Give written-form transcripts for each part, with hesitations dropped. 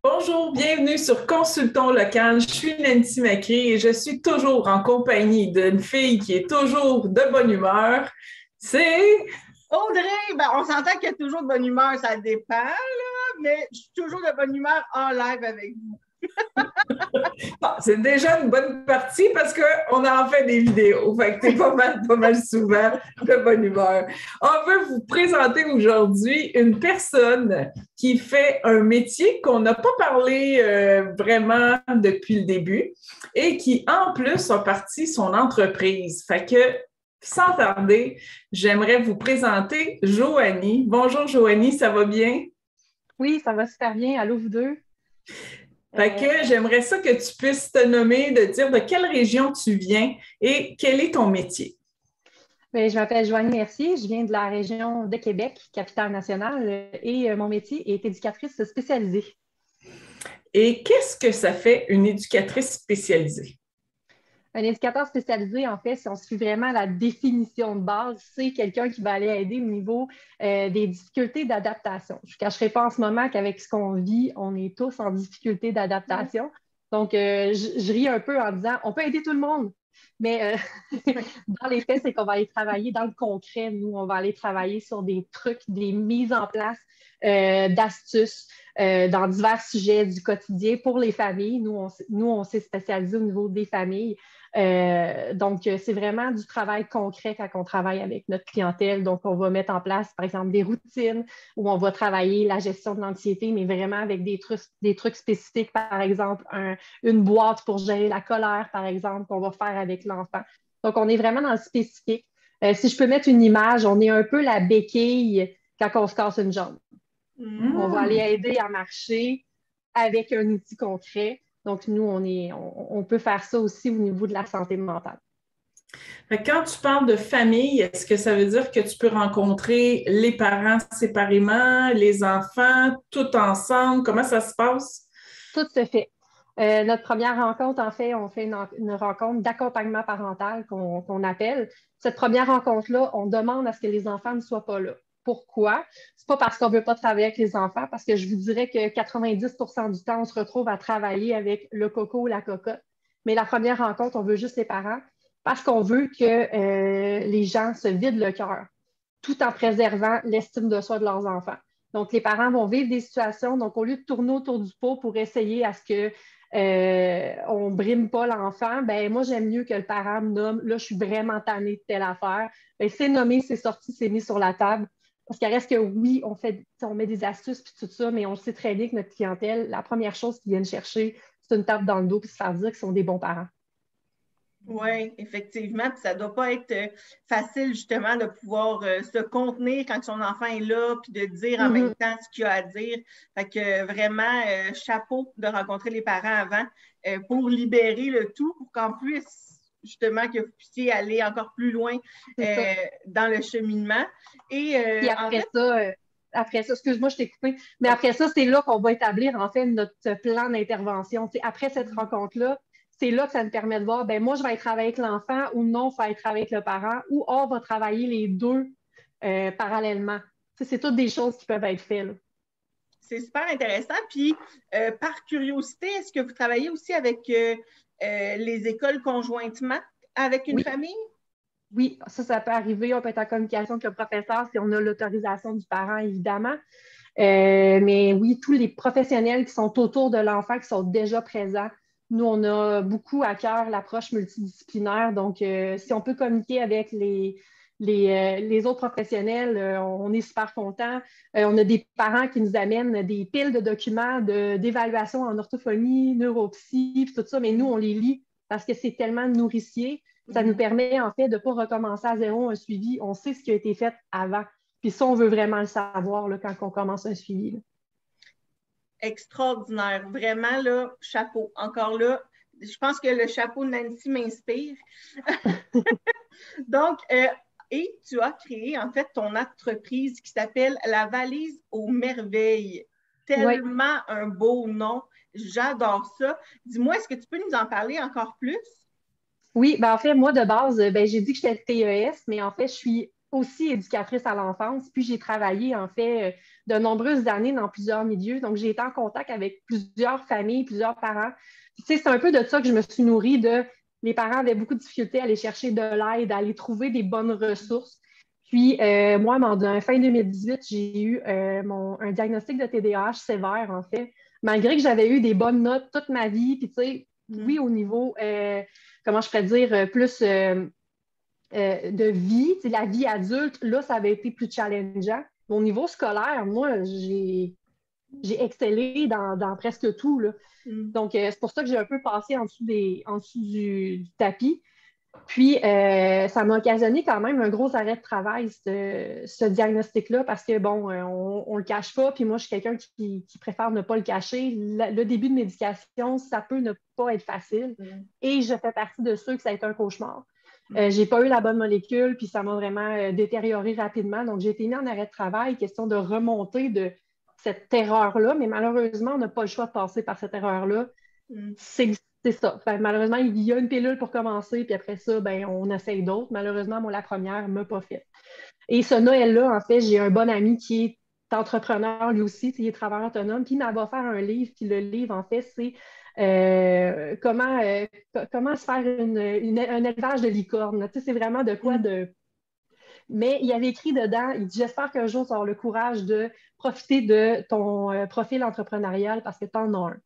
Bonjour, bienvenue sur Consultons local. Je suis Nancy Macri et je suis toujours en compagnie d'une fille qui est toujours de bonne humeur. C'est... Audrey, ben, on s'entend qu'il y a toujours de bonne humeur, ça dépend, là, mais je suis toujours de bonne humeur en live avec vous. Bon, c'est déjà une bonne partie parce qu'on a en fait des vidéos. Fait que t'es pas mal souvent de bonne humeur. On veut vous présenter aujourd'hui une personne qui fait un métier qu'on n'a pas parlé vraiment depuis le début et qui, en plus, a parti son entreprise. Fait que, sans tarder, j'aimerais vous présenter Joanie. Bonjour Joanie, ça va bien? Oui, ça va super bien. Allô, vous deux? Fait que j'aimerais ça que tu puisses te nommer, de dire de quelle région tu viens et quel est ton métier. Je m'appelle Joanie Mercier, je viens de la région de Québec, capitale nationale, et mon métier est éducatrice spécialisée. Et qu'est-ce que ça fait une éducatrice spécialisée? Un éducateur spécialisé, en fait, si on suit vraiment la définition de base, c'est quelqu'un qui va aller aider au niveau des difficultés d'adaptation. Je ne cacherai pas en ce moment qu'avec ce qu'on vit, on est tous en difficulté d'adaptation. Donc, je ris un peu en disant, on peut aider tout le monde, mais dans les faits, c'est qu'on va aller travailler dans le concret. Nous, on va aller travailler sur des trucs, des mises en place d'astuces dans divers sujets du quotidien pour les familles. Nous, on s'est spécialisé au niveau des familles. Donc, c'est vraiment du travail concret quand on travaille avec notre clientèle. Donc, on va mettre en place, par exemple, des routines où on va travailler la gestion de l'anxiété, mais vraiment avec des trucs spécifiques, par exemple, une boîte pour gérer la colère, par exemple, qu'on va faire avec l'enfant. Donc, on est vraiment dans le spécifique. Si je peux mettre une image, on est un peu la béquille quand on se casse une jambe. On va aller aider à marcher avec un outil concret. Donc, nous, on peut faire ça aussi au niveau de la santé mentale. Fait que quand tu parles de famille, est-ce que ça veut dire que tu peux rencontrer les parents séparément, les enfants, tout ensemble? Comment ça se passe? Tout se fait. Notre première rencontre, en fait, on fait une rencontre d'accompagnement parental qu'on appelle. Cette première rencontre-là, on demande à ce que les enfants ne soient pas là. Pourquoi? C'est pas parce qu'on veut pas travailler avec les enfants, parce que je vous dirais que 90% du temps, on se retrouve à travailler avec le coco ou la cocotte. Mais la première rencontre, on veut juste les parents parce qu'on veut que les gens se vident le cœur tout en préservant l'estime de soi de leurs enfants. Donc, les parents vont vivre des situations, donc au lieu de tourner autour du pot pour essayer à ce que on ne brime pas l'enfant, ben moi, j'aime mieux que le parent me nomme, là, je suis vraiment tannée de telle affaire. Ben, c'est nommé, c'est sorti, c'est mis sur la table. Parce qu'il reste que oui, on met des astuces puis tout ça, mais on sait très bien que notre clientèle, la première chose qu'ils viennent chercher, c'est une tape dans le dos puis se faire dire qu'ils sont des bons parents. Oui, effectivement. Puis ça ne doit pas être facile, justement, de pouvoir se contenir quand son enfant est là, puis de dire en même temps ce qu'il a à dire. Fait que vraiment, chapeau de rencontrer les parents avant pour libérer le tout, pour qu'en plus, justement, que vous puissiez aller encore plus loin dans le cheminement. Et après ça, excuse-moi, je t'ai coupé, mais après ça, c'est là qu'on va établir, en fait, notre plan d'intervention. T'sais, après cette rencontre-là, c'est là que ça nous permet de voir, ben moi, je vais aller travailler avec l'enfant ou non, je vais aller travailler avec le parent ou on va travailler les deux parallèlement. T'sais, c'est toutes des choses qui peuvent être faites. Là. C'est super intéressant. Puis, par curiosité, est-ce que vous travaillez aussi avec les écoles conjointement avec une famille? Oui, ça peut arriver. On peut être en communication avec le professeur si on a l'autorisation du parent, évidemment. Mais oui, tous les professionnels qui sont autour de l'enfant, qui sont déjà présents, nous, on a beaucoup à cœur l'approche multidisciplinaire. Donc, si on peut communiquer avec les autres professionnels, on est super contents. On a des parents qui nous amènent des piles de documents d'évaluation en orthophonie, neuropsy, puis tout ça, mais nous, on les lit parce que c'est tellement nourricier. Ça nous permet, en fait, de ne pas recommencer à zéro un suivi. On sait ce qui a été fait avant. Puis ça, on veut vraiment le savoir là, quand on commence un suivi. Là. Extraordinaire. Vraiment, là, chapeau. Encore là, je pense que le chapeau de Nancy m'inspire. Donc, et tu as créé, en fait, ton entreprise qui s'appelle La Valise aux Merveilles. Tellement un beau nom. J'adore ça. Dis-moi, est-ce que tu peux nous en parler encore plus? Oui, ben en fait, moi, de base, j'ai dit que j'étais TES, mais en fait, je suis aussi éducatrice à l'enfance. Puis, j'ai travaillé, en fait, de nombreuses années dans plusieurs milieux. Donc, j'ai été en contact avec plusieurs familles, plusieurs parents. Puis, tu sais, c'est un peu de ça que je me suis nourrie de... Les parents avaient beaucoup de difficultés à aller chercher de l'aide, à aller trouver des bonnes ressources. Puis, moi, en fin 2018, j'ai eu un diagnostic de TDAH sévère, en fait, malgré que j'avais eu des bonnes notes toute ma vie. Puis, tu sais, oui, au niveau, comment je pourrais dire, plus de vie, tu sais, la vie adulte, là, ça avait été plus challengeant. Mais au niveau scolaire, moi, j'ai excellé dans presque tout, là. Donc, c'est pour ça que j'ai un peu passé en dessous du tapis. Puis, ça m'a occasionné quand même un gros arrêt de travail, ce diagnostic-là, parce que, bon, on ne le cache pas, puis moi, je suis quelqu'un qui préfère ne pas le cacher. Le début de médication, ça peut ne pas être facile, et je fais partie de ceux que ça a été un cauchemar. J'ai pas eu la bonne molécule, puis ça m'a vraiment détérioré rapidement. Donc, j'ai été mis en arrêt de travail, question de remonter de cette erreur-là, mais malheureusement, on n'a pas le choix de passer par cette erreur-là. C'est ça. Enfin, malheureusement, il y a une pilule pour commencer, puis après ça, ben, on essaye d'autres. Malheureusement, moi, la première ne m'a pas fait. Et ce Noël-là, en fait, j'ai un bon ami qui est entrepreneur, lui aussi, il est travailleur autonome, puis il m'a offert un livre, puis le livre, en fait, c'est comment se faire un élevage de licorne. Tu sais, c'est vraiment de quoi de... Mais il avait écrit dedans, il dit, j'espère qu'un jour, tu auras le courage de profiter de ton profil entrepreneurial parce que tu en as un.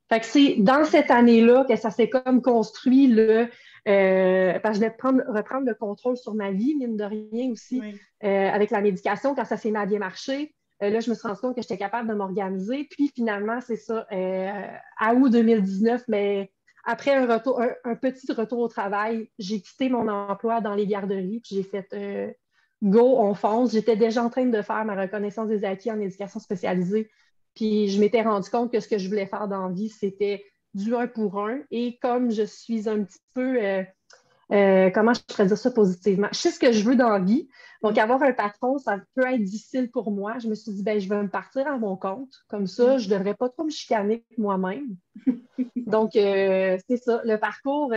Fait que c'est dans cette année-là que ça s'est comme construit parce que je voulais reprendre le contrôle sur ma vie, mine de rien aussi, avec la médication, quand ça s'est mis à bien marcher. Là, je me suis rendu compte que j'étais capable de m'organiser. Puis finalement, c'est ça, à août 2019, mais après un petit retour au travail, j'ai quitté mon emploi dans les garderies, puis j'ai fait go, on fonce. J'étais déjà en train de faire ma reconnaissance des acquis en éducation spécialisée. Puis je m'étais rendu compte que ce que je voulais faire dans la vie, c'était du 1 pour 1. Et comme je suis un petit peu, comment je pourrais dire ça positivement? Je sais ce que je veux dans la vie. Donc, avoir un patron, ça peut être difficile pour moi. Je me suis dit, ben, je vais me partir à mon compte. Comme ça, je ne devrais pas trop me chicaner moi-même. Donc, c'est ça. Le parcours,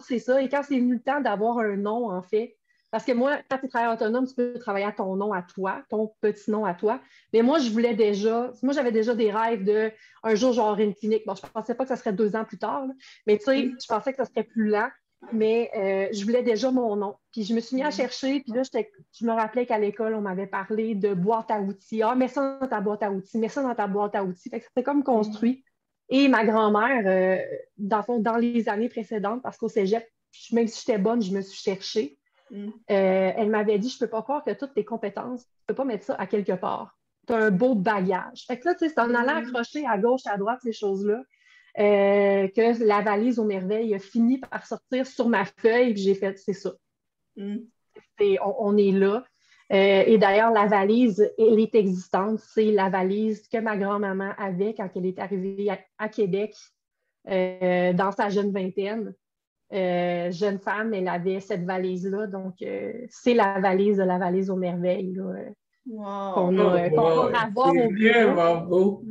c'est ça. Et quand c'est venu le temps d'avoir un nom, en fait, parce que moi, quand tu es travailleur autonome, tu peux travailler à ton nom à toi, ton petit nom à toi. Mais moi, j'avais déjà des rêves de un jour, j'aurai une clinique. Bon, je ne pensais pas que ça serait 2 ans plus tard, là. Mais tu sais, je pensais que ça serait plus lent. Mais je voulais déjà mon nom. Puis je me suis mis à chercher. Puis là, je me rappelais qu'à l'école, on m'avait parlé de boîte à outils. Ah, mets ça dans ta boîte à outils, mets ça dans ta boîte à outils. Fait que c'était comme construit. Et ma grand-mère, dans les années précédentes, parce qu'au cégep, même si j'étais bonne, je me suis cherchée. Elle m'avait dit, je ne peux pas croire que toutes tes compétences, tu ne peux pas mettre ça à quelque part. Tu as un beau bagage. Fait que là, tu sais, c'est en allant accrocher à gauche, à droite, ces choses-là, que la valise aux merveilles a fini par sortir sur ma feuille, puis j'ai fait, c'est ça. On est là. Et d'ailleurs, la valise, elle est existante. C'est la valise que ma grand-maman avait quand elle est arrivée à Québec dans sa jeune vingtaine. Jeune femme, elle avait cette valise-là. Donc, c'est la valise aux merveilles là, qu'on va avoir au bureau.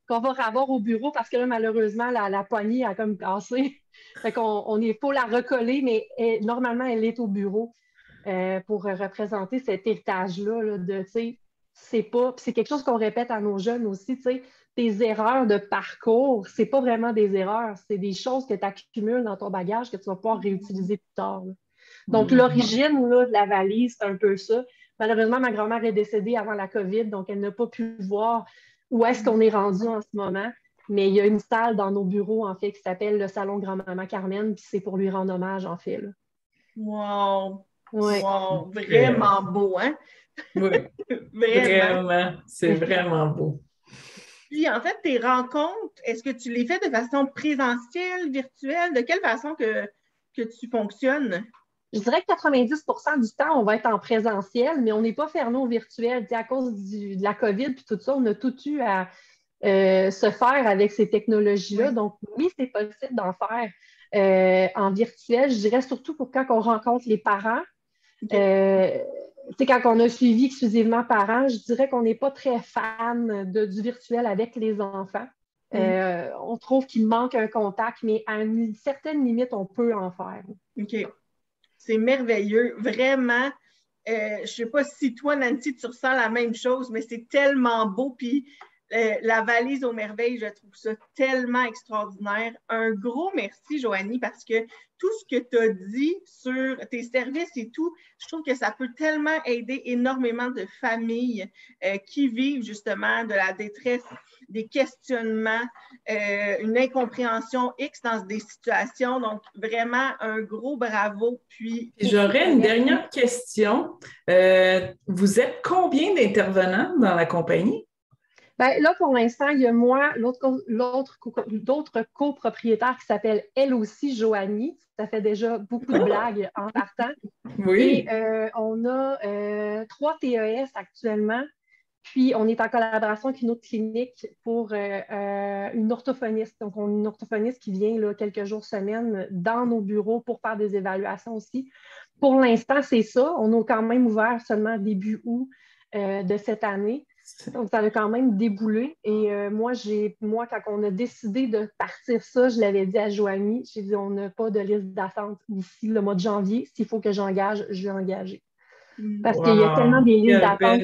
Qu'on va revoir au bureau parce que là, malheureusement, la poignée a comme cassé. Fait qu'on faut la recoller, mais normalement, elle est au bureau pour représenter cet héritage-là là, de, tu sais, c'est quelque chose qu'on répète à nos jeunes aussi, tu sais, tes erreurs de parcours, c'est pas vraiment des erreurs, c'est des choses que tu accumules dans ton bagage que tu vas pouvoir réutiliser plus tard. Là. Donc, l'origine là, de la valise, c'est un peu ça. Malheureusement, ma grand-mère est décédée avant la COVID, donc elle n'a pas pu voir où est-ce qu'on est rendu en ce moment. Mais il y a une salle dans nos bureaux, en fait, qui s'appelle le Salon Grand-Maman Carmen, puis c'est pour lui rendre hommage, en fait. Là. Wow! Ouais. Wow! Vraiment beau, hein? Oui, vraiment. C'est vraiment beau. Puis, en fait, tes rencontres, est-ce que tu les fais de façon présentielle, virtuelle? De quelle façon que tu fonctionnes? Je dirais que 90 du temps, on va être en présentiel, mais on n'est pas fermé au virtuel. À cause de la COVID et tout ça, on a tout eu à se faire avec ces technologies-là. Donc, oui, c'est possible d'en faire en virtuel. Je dirais surtout pour quand on rencontre les parents. Quand on a suivi exclusivement parents, je dirais qu'on n'est pas très fan du virtuel avec les enfants. On trouve qu'il manque un contact, mais à une certaine limite, on peut en faire. OK. C'est merveilleux. Vraiment, je ne sais pas si toi, Nancy, tu ressens la même chose, mais c'est tellement beau. Puis la valise aux merveilles, je trouve ça tellement extraordinaire. Un gros merci, Joanie, parce que tout ce que tu as dit sur tes services et tout, je trouve que ça peut tellement aider énormément de familles qui vivent justement de la détresse, des questionnements, une incompréhension X dans des situations. Donc, vraiment, un gros bravo. Puis j'aurais une dernière question. Vous êtes combien d'intervenants dans la compagnie? Ben, là, pour l'instant, il y a moi, d'autres copropriétaires qui s'appellent elle aussi Joanie. Ça fait déjà beaucoup de blagues en partant. Oui. Et on a 3 TES actuellement. Puis, on est en collaboration avec une autre clinique pour une orthophoniste. Donc, on a une orthophoniste qui vient là, quelques jours, semaine dans nos bureaux pour faire des évaluations aussi. Pour l'instant, c'est ça. On a quand même ouvert seulement début août de cette année. Donc, ça a quand même déboulé. Et moi, quand on a décidé de partir ça, je l'avais dit à Joanie, j'ai dit, on n'a pas de liste d'attente d'ici le mois de janvier. S'il faut que j'engage, je vais engager. Parce qu'il y a tellement des listes d'attente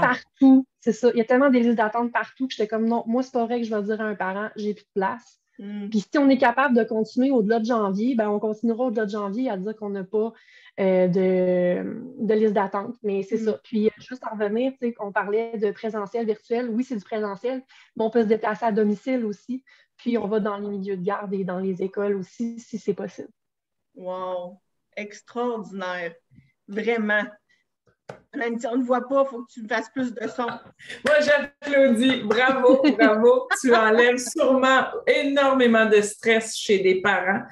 partout. C'est ça. Il y a tellement des listes d'attente partout que j'étais comme, non, moi, c'est pas vrai que je vais dire à un parent, j'ai plus de place. Puis si on est capable de continuer au-delà de janvier, ben on continuera au-delà de janvier à dire qu'on n'a pas de liste d'attente. Mais c'est ça. Puis juste en revenir, on parlait de présentiel, virtuel. Oui, c'est du présentiel, mais on peut se déplacer à domicile aussi. Puis on va dans les milieux de garde et dans les écoles aussi, si c'est possible. Wow! Extraordinaire! Vraiment! Nancy, on ne voit pas, il faut que tu me fasses plus de son. Moi, j'applaudis. Bravo, bravo. Tu enlèves sûrement énormément de stress chez des parents.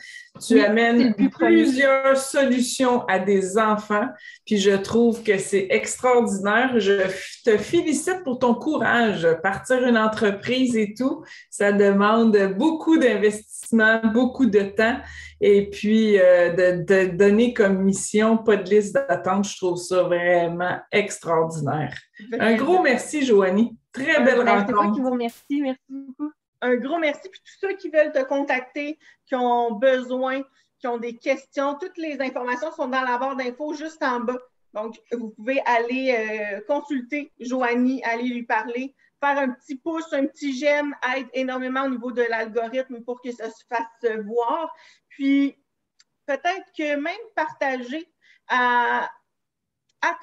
Tu amènes plusieurs solutions à des enfants. Puis je trouve que c'est extraordinaire. Je te félicite pour ton courage. Partir une entreprise et tout, ça demande beaucoup d'investissement, beaucoup de temps. Et puis, de donner comme mission, pas de liste d'attente, je trouve ça vraiment extraordinaire. Un gros merci, Joanie. Très belle rencontre. C'est moi qui vous remercie. Merci beaucoup. Un gros merci. Puis tous ceux qui veulent te contacter, qui ont besoin, qui ont des questions, toutes les informations sont dans la barre d'infos juste en bas. Donc, vous pouvez aller consulter Joanie, aller lui parler, faire un petit pouce, un petit j'aime, aide énormément au niveau de l'algorithme pour que ça se fasse voir. Puis, peut-être que même partager at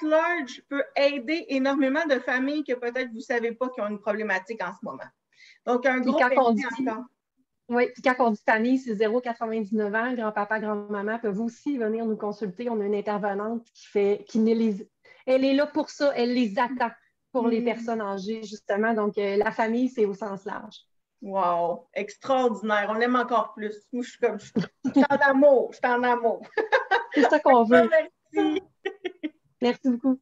large peut aider énormément de familles que peut-être vous ne savez pas qui ont une problématique en ce moment. Donc, un gros merci encore. Oui, puis quand on dit famille, c'est 0,99 ans, grand-papa, grand-maman peuvent aussi venir nous consulter. On a une intervenante elle est là pour ça, elle les attend pour les personnes âgées, justement. Donc, la famille, c'est au sens large. Wow, extraordinaire. On l'aime encore plus. Moi, je suis en amour. Je suis en amour. C'est ça qu'on veut. Merci. Merci beaucoup.